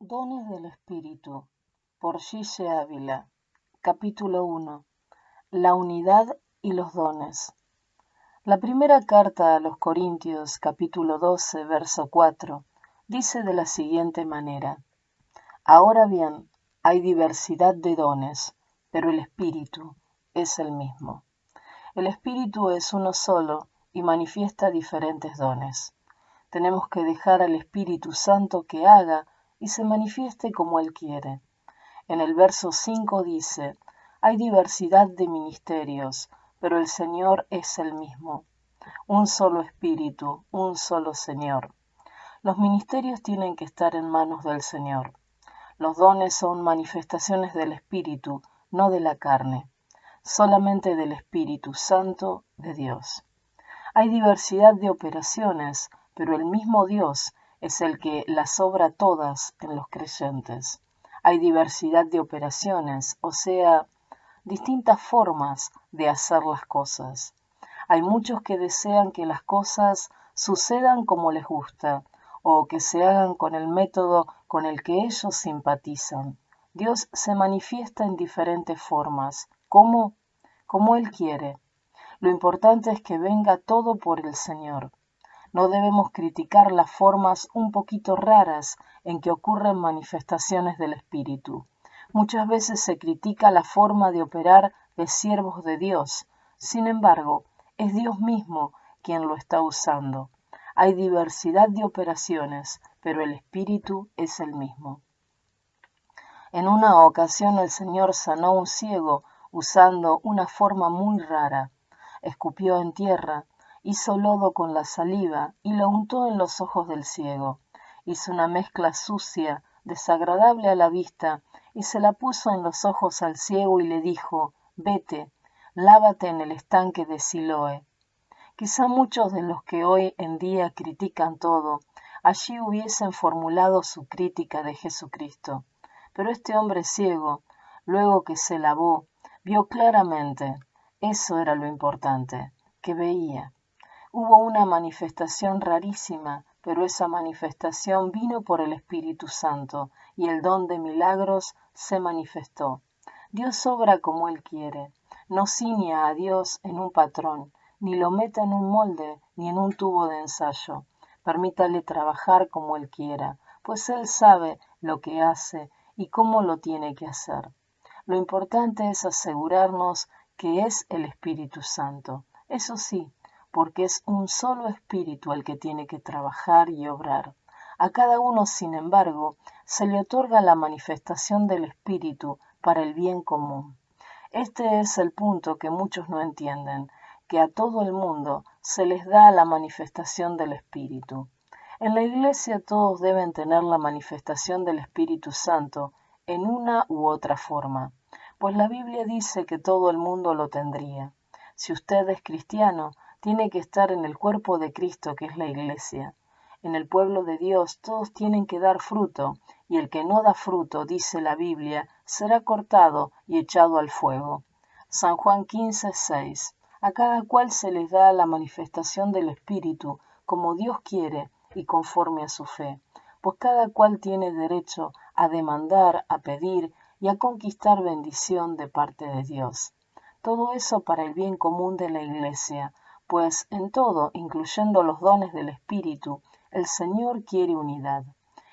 Dones del Espíritu, por Gille Ávila. Capítulo 1. La unidad y los dones. La primera carta a los Corintios, capítulo 12, verso 4, dice de la siguiente manera: Ahora bien, hay diversidad de dones, pero el Espíritu es el mismo. El Espíritu es uno solo y manifiesta diferentes dones. Tenemos que dejar al Espíritu Santo que haga y se manifieste como Él quiere. En el verso 5 dice: hay diversidad de ministerios, pero el Señor es el mismo. Un solo Espíritu, un solo Señor. Los ministerios tienen que estar en manos del Señor. Los dones son manifestaciones del Espíritu, no de la carne, solamente del Espíritu Santo de Dios. Hay diversidad de operaciones, pero el mismo Dios es el que las obra todas en los creyentes. Hay diversidad de operaciones, o sea, distintas formas de hacer las cosas. Hay muchos que desean que las cosas sucedan como les gusta, o que se hagan con el método con el que ellos simpatizan. Dios se manifiesta en diferentes formas. ¿Cómo? Como Él quiere. Lo importante es que venga todo por el Señor. No debemos criticar las formas un poquito raras en que ocurren manifestaciones del Espíritu. Muchas veces se critica la forma de operar de siervos de Dios. Sin embargo, es Dios mismo quien lo está usando. Hay diversidad de operaciones, pero el Espíritu es el mismo. En una ocasión el Señor sanó a un ciego usando una forma muy rara. Escupió en tierra, hizo lodo con la saliva y lo untó en los ojos del ciego. Hizo una mezcla sucia, desagradable a la vista, y se la puso en los ojos al ciego y le dijo: vete, lávate en el estanque de Siloé. Quizá muchos de los que hoy en día critican todo, allí hubiesen formulado su crítica de Jesucristo. Pero este hombre ciego, luego que se lavó, vio claramente. Eso era lo importante, que veía. Hubo una manifestación rarísima, pero esa manifestación vino por el Espíritu Santo, y el don de milagros se manifestó. Dios obra como Él quiere. No ciña a Dios en un patrón, ni lo meta en un molde, ni en un tubo de ensayo. Permítale trabajar como Él quiera, pues Él sabe lo que hace y cómo lo tiene que hacer. Lo importante es asegurarnos que es el Espíritu Santo. Eso sí, porque es un solo espíritu el que tiene que trabajar y obrar. A cada uno, sin embargo, se le otorga la manifestación del espíritu para el bien común. Este es el punto que muchos no entienden, que a todo el mundo se les da la manifestación del espíritu. En la iglesia todos deben tener la manifestación del Espíritu Santo en una u otra forma, pues la Biblia dice que todo el mundo lo tendría. Si usted es cristiano, tiene que estar en el cuerpo de Cristo, que es la iglesia. En el pueblo de Dios todos tienen que dar fruto, y el que no da fruto, dice la Biblia, será cortado y echado al fuego. San Juan 15:6. A cada cual se les da la manifestación del Espíritu, como Dios quiere y conforme a su fe, pues cada cual tiene derecho a demandar, a pedir y a conquistar bendición de parte de Dios. Todo eso para el bien común de la Iglesia, pues en todo, incluyendo los dones del Espíritu, el Señor quiere unidad.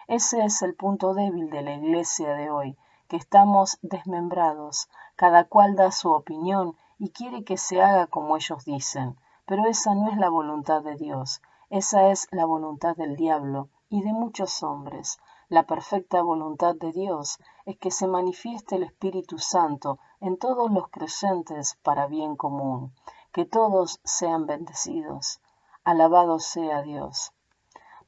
Ese es el punto débil de la Iglesia de hoy, que estamos desmembrados, cada cual da su opinión y quiere que se haga como ellos dicen, pero esa no es la voluntad de Dios, esa es la voluntad del diablo y de muchos hombres. La perfecta voluntad de Dios es que se manifieste el Espíritu Santo en todos los creyentes para bien común, que todos sean bendecidos. Alabado sea Dios.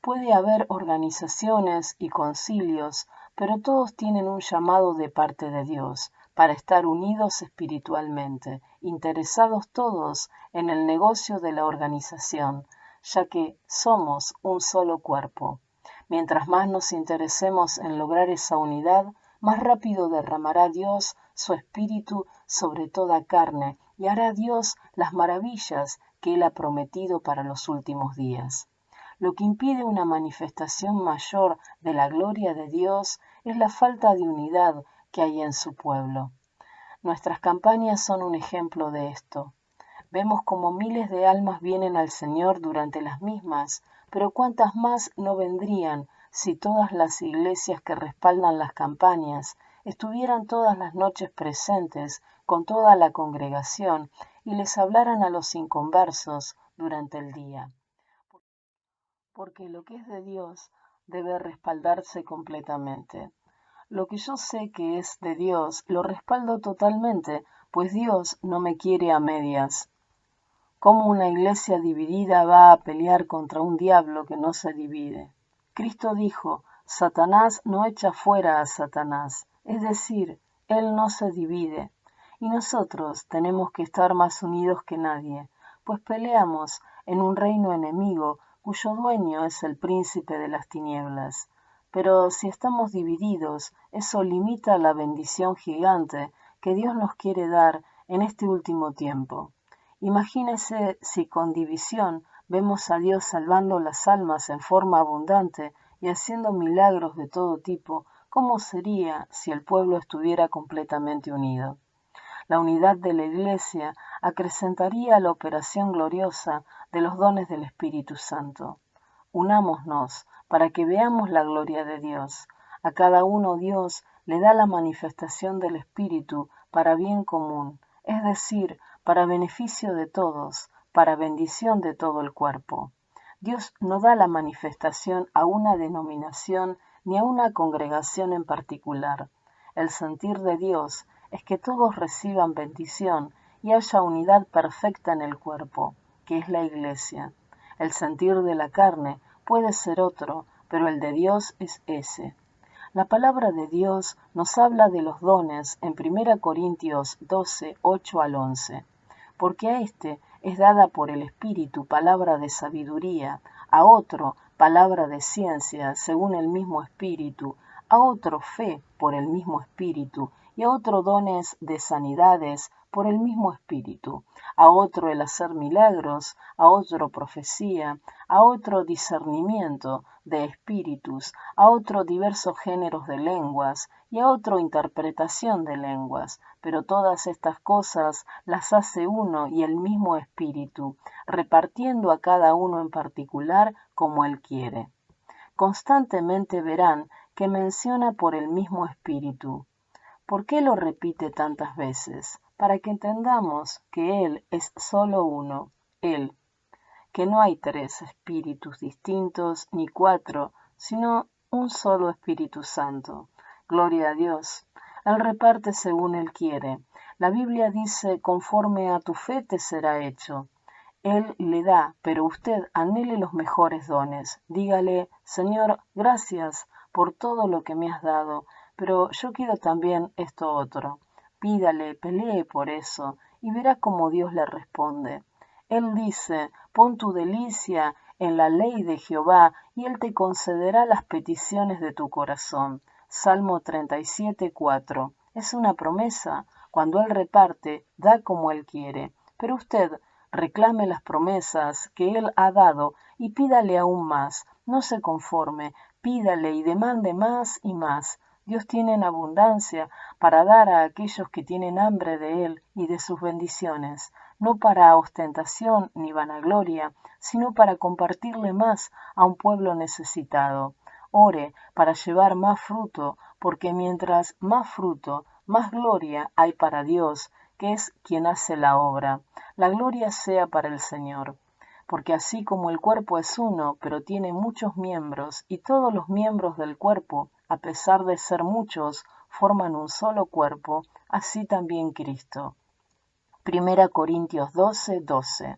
Puede haber organizaciones y concilios, pero todos tienen un llamado de parte de Dios para estar unidos espiritualmente, interesados todos en el negocio de la organización, ya que somos un solo cuerpo. Mientras más nos interesemos en lograr esa unidad, más rápido derramará Dios su espíritu sobre toda carne y hará Dios las maravillas que Él ha prometido para los últimos días. Lo que impide una manifestación mayor de la gloria de Dios es la falta de unidad que hay en su pueblo. Nuestras campañas son un ejemplo de esto. Vemos como miles de almas vienen al Señor durante las mismas, pero cuántas más no vendrían si todas las iglesias que respaldan las campañas estuvieran todas las noches presentes con toda la congregación y les hablaran a los inconversos durante el día. Porque lo que es de Dios debe respaldarse completamente. Lo que yo sé que es de Dios lo respaldo totalmente, pues Dios no me quiere a medias. ¿Cómo una iglesia dividida va a pelear contra un diablo que no se divide? Cristo dijo, Satanás no echa fuera a Satanás, es decir, él no se divide. Y nosotros tenemos que estar más unidos que nadie, pues peleamos en un reino enemigo cuyo dueño es el príncipe de las tinieblas. Pero si estamos divididos, eso limita la bendición gigante que Dios nos quiere dar en este último tiempo. Imagínese si con división vemos a Dios salvando las almas en forma abundante y haciendo milagros de todo tipo, ¿cómo sería si el pueblo estuviera completamente unido? La unidad de la Iglesia acrecentaría la operación gloriosa de los dones del Espíritu Santo. Unámonos para que veamos la gloria de Dios. A cada uno Dios le da la manifestación del Espíritu para bien común, es decir, para beneficio de todos, para bendición de todo el cuerpo. Dios no da la manifestación a una denominación ni a una congregación en particular. El sentir de Dios es que todos reciban bendición y haya unidad perfecta en el cuerpo, que es la Iglesia. El sentir de la carne puede ser otro, pero el de Dios es ese. La palabra de Dios nos habla de los dones en 1 Corintios 12, 8 al 11. Porque a este es dada por el Espíritu palabra de sabiduría, a otro palabra de ciencia según el mismo Espíritu, a otro fe por el mismo Espíritu, y a otro dones de sanidades por el mismo Espíritu, a otro el hacer milagros, a otro profecía, a otro discernimiento de espíritus, a otro diversos géneros de lenguas, y a otro interpretación de lenguas. Pero todas estas cosas las hace uno y el mismo Espíritu, repartiendo a cada uno en particular como él quiere. Constantemente verán que menciona por el mismo Espíritu. ¿Por qué lo repite tantas veces? Para que entendamos que Él es solo uno, Él, que no hay tres espíritus distintos ni cuatro, sino un solo Espíritu Santo. Gloria a Dios. Él reparte según Él quiere. La Biblia dice, conforme a tu fe te será hecho. Él le da, pero usted anhele los mejores dones. Dígale, Señor, gracias por todo lo que me has dado, pero yo quiero también esto otro. Pídale, pelee por eso, y verá cómo Dios le responde. Él dice, pon tu delicia en la ley de Jehová, y Él te concederá las peticiones de tu corazón. Salmo 37, 4. Es una promesa. Cuando Él reparte, da como Él quiere. Pero usted reclame las promesas que Él ha dado y pídale aún más. No se conforme, pídale y demande más y más. Dios tiene en abundancia para dar a aquellos que tienen hambre de Él y de sus bendiciones, no para ostentación ni vanagloria, sino para compartirle más a un pueblo necesitado. Ore para llevar más fruto, porque mientras más fruto, más gloria hay para Dios, que es quien hace la obra. La gloria sea para el Señor. Porque así como el cuerpo es uno, pero tiene muchos miembros, y todos los miembros del cuerpo, a pesar de ser muchos, forman un solo cuerpo, así también Cristo. 1 Corintios 12, 12.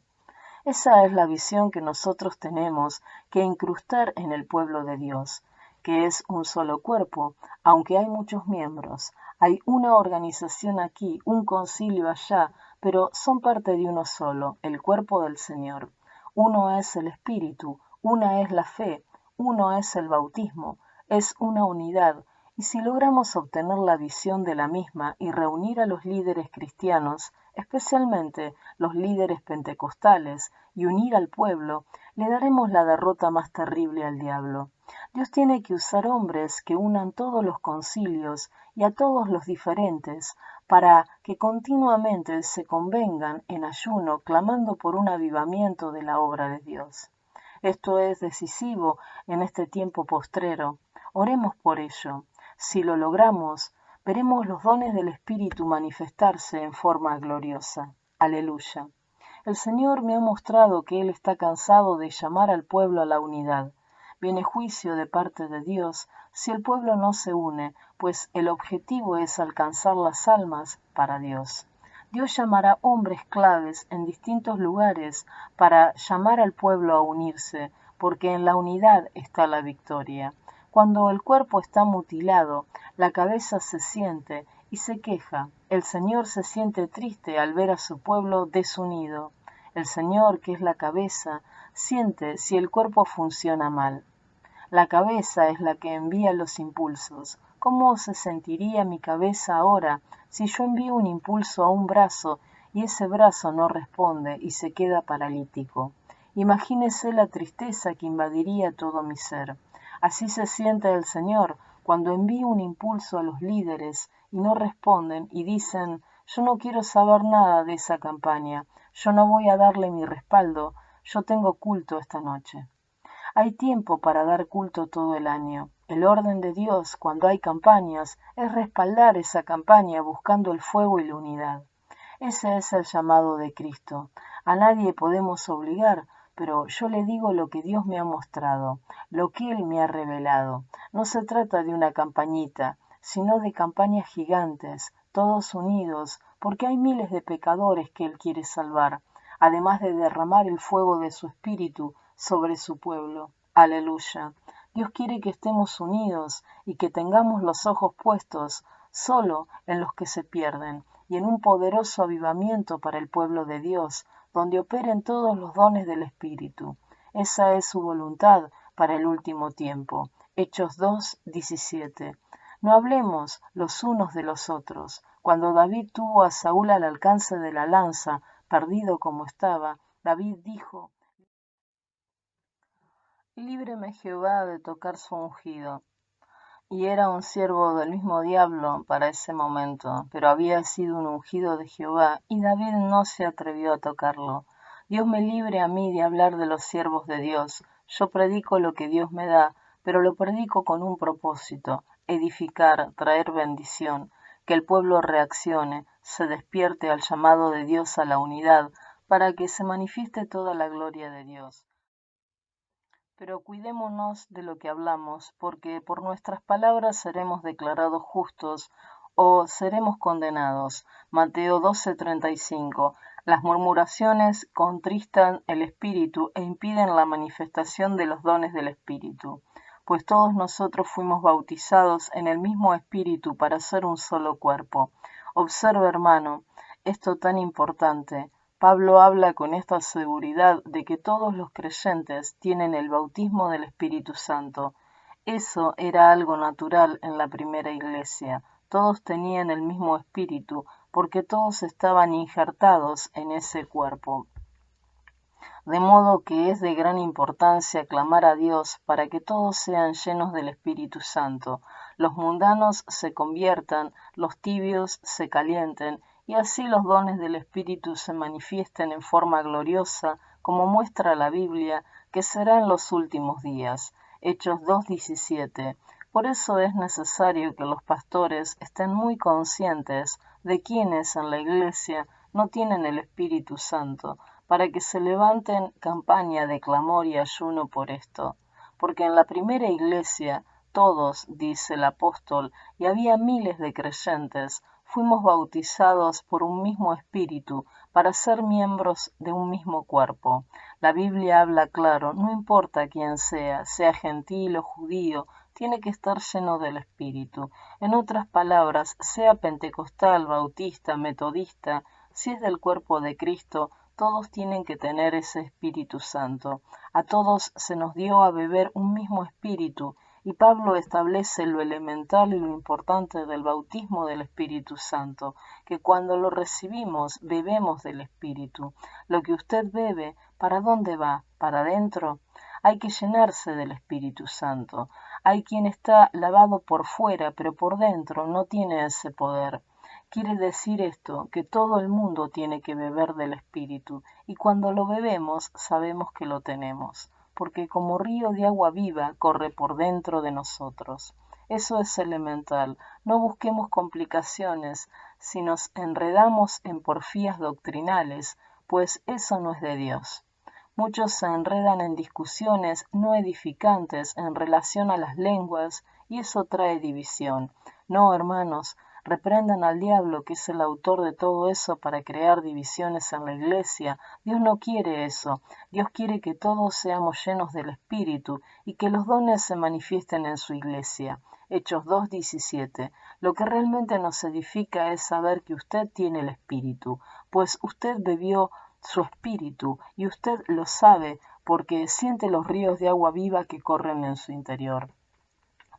Esa es la visión que nosotros tenemos que incrustar en el pueblo de Dios, que es un solo cuerpo, aunque hay muchos miembros. Hay una organización aquí, un concilio allá, pero son parte de uno solo, el cuerpo del Señor. Uno es el Espíritu, una es la fe, uno es el bautismo, es una unidad, Y si logramos obtener la visión de la misma y reunir a los líderes cristianos, especialmente los líderes pentecostales, y unir al pueblo, le daremos la derrota más terrible al diablo. Dios tiene que usar hombres que unan todos los concilios y a todos los diferentes, para que continuamente se convengan en ayuno, clamando por un avivamiento de la obra de Dios. Esto es decisivo en este tiempo postrero. Oremos por ello. Si lo logramos, veremos los dones del Espíritu manifestarse en forma gloriosa. Aleluya. El Señor me ha mostrado que Él está cansado de llamar al pueblo a la unidad. Viene juicio de parte de Dios si el pueblo no se une, pues el objetivo es alcanzar las almas para Dios. Dios llamará hombres claves en distintos lugares para llamar al pueblo a unirse, porque en la unidad está la victoria. Cuando el cuerpo está mutilado, la cabeza se siente y se queja. El Señor se siente triste al ver a su pueblo desunido. El Señor, que es la cabeza, siente si el cuerpo funciona mal. La cabeza es la que envía los impulsos. ¿Cómo se sentiría mi cabeza ahora si yo envío un impulso a un brazo y ese brazo no responde y se queda paralítico? Imagínese la tristeza que invadiría todo mi ser. Así se siente el Señor cuando envío un impulso a los líderes y no responden y dicen: yo no quiero saber nada de esa campaña, yo no voy a darle mi respaldo, yo tengo culto esta noche. Hay tiempo para dar culto todo el año. El orden de Dios, cuando hay campañas, es respaldar esa campaña buscando el fuego y la unidad. Ese es el llamado de Cristo. A nadie podemos obligar, pero yo le digo lo que Dios me ha mostrado, lo que Él me ha revelado. No se trata de una campañita, sino de campañas gigantes, todos unidos, porque hay miles de pecadores que Él quiere salvar, además de derramar el fuego de su Espíritu sobre su pueblo. Aleluya. Dios quiere que estemos unidos y que tengamos los ojos puestos solo en los que se pierden y en un poderoso avivamiento para el pueblo de Dios, donde operen todos los dones del Espíritu. Esa es su voluntad para el último tiempo. Hechos 2:17. No hablemos los unos de los otros. Cuando David tuvo a Saúl al alcance de la lanza, perdido como estaba, David dijo: líbreme Jehová de tocar su ungido. Y era un siervo del mismo diablo para ese momento, pero había sido un ungido de Jehová, y David no se atrevió a tocarlo. Dios me libre a mí de hablar de los siervos de Dios. Yo predico lo que Dios me da, pero lo predico con un propósito: edificar, traer bendición, que el pueblo reaccione, se despierte al llamado de Dios a la unidad, para que se manifieste toda la gloria de Dios. Pero cuidémonos de lo que hablamos, porque por nuestras palabras seremos declarados justos o seremos condenados. Mateo 12:35. Las murmuraciones contristan el espíritu e impiden la manifestación de los dones del espíritu, pues todos nosotros fuimos bautizados en el mismo espíritu para ser un solo cuerpo. Observa, hermano, esto tan importante. Pablo habla con esta seguridad de que todos los creyentes tienen el bautismo del Espíritu Santo. Eso era algo natural en la primera iglesia. Todos tenían el mismo espíritu, porque todos estaban injertados en ese cuerpo. De modo que es de gran importancia clamar a Dios para que todos sean llenos del Espíritu Santo, los mundanos se conviertan, los tibios se calienten, y así los dones del Espíritu se manifiesten en forma gloriosa, como muestra la Biblia, que será en los últimos días. Hechos 2:17. Por eso es necesario que los pastores estén muy conscientes de quienes en la Iglesia no tienen el Espíritu Santo, para que se levanten campaña de clamor y ayuno por esto. Porque en la primera Iglesia todos, dice el apóstol, y había miles de creyentes, fuimos bautizados por un mismo espíritu para ser miembros de un mismo cuerpo. La Biblia habla claro, no importa quién sea gentil o judío, tiene que estar lleno del espíritu. En otras palabras, sea pentecostal, bautista, metodista, si es del cuerpo de Cristo, todos tienen que tener ese Espíritu Santo. A todos se nos dio a beber un mismo espíritu, Y Pablo establece lo elemental y lo importante del bautismo del Espíritu Santo, que cuando lo recibimos bebemos del Espíritu. Lo que usted bebe, ¿para dónde va? ¿Para adentro? Hay que llenarse del Espíritu Santo. Hay quien está lavado por fuera, pero por dentro no tiene ese poder. Quiere decir esto, que todo el mundo tiene que beber del Espíritu, y cuando lo bebemos sabemos que lo tenemos, porque como río de agua viva corre por dentro de nosotros. Eso es elemental. No busquemos complicaciones si nos enredamos en porfías doctrinales, pues eso no es de Dios. Muchos se enredan en discusiones no edificantes en relación a las lenguas, y eso trae división. No, hermanos, reprendan al diablo, que es el autor de todo eso para crear divisiones en la iglesia. Dios no quiere eso. Dios quiere que todos seamos llenos del Espíritu y que los dones se manifiesten en su iglesia. Hechos 2:17. Lo que realmente nos edifica es saber que usted tiene el Espíritu, pues usted bebió su espíritu, y usted lo sabe porque siente los ríos de agua viva que corren en su interior.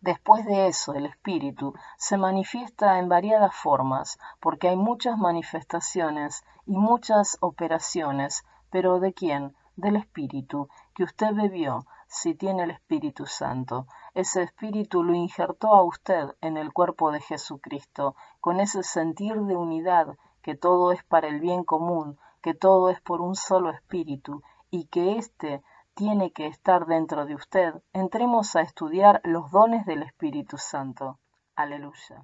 Después de eso, el espíritu se manifiesta en variadas formas, porque hay muchas manifestaciones y muchas operaciones, pero ¿de quién? Del espíritu, que usted bebió, si tiene el Espíritu Santo. Ese espíritu lo injertó a usted en el cuerpo de Jesucristo, con ese sentir de unidad, que todo es para el bien común, que todo es por un solo espíritu, y que éste tiene que estar dentro de usted. Entremos a estudiar los dones del Espíritu Santo. Aleluya.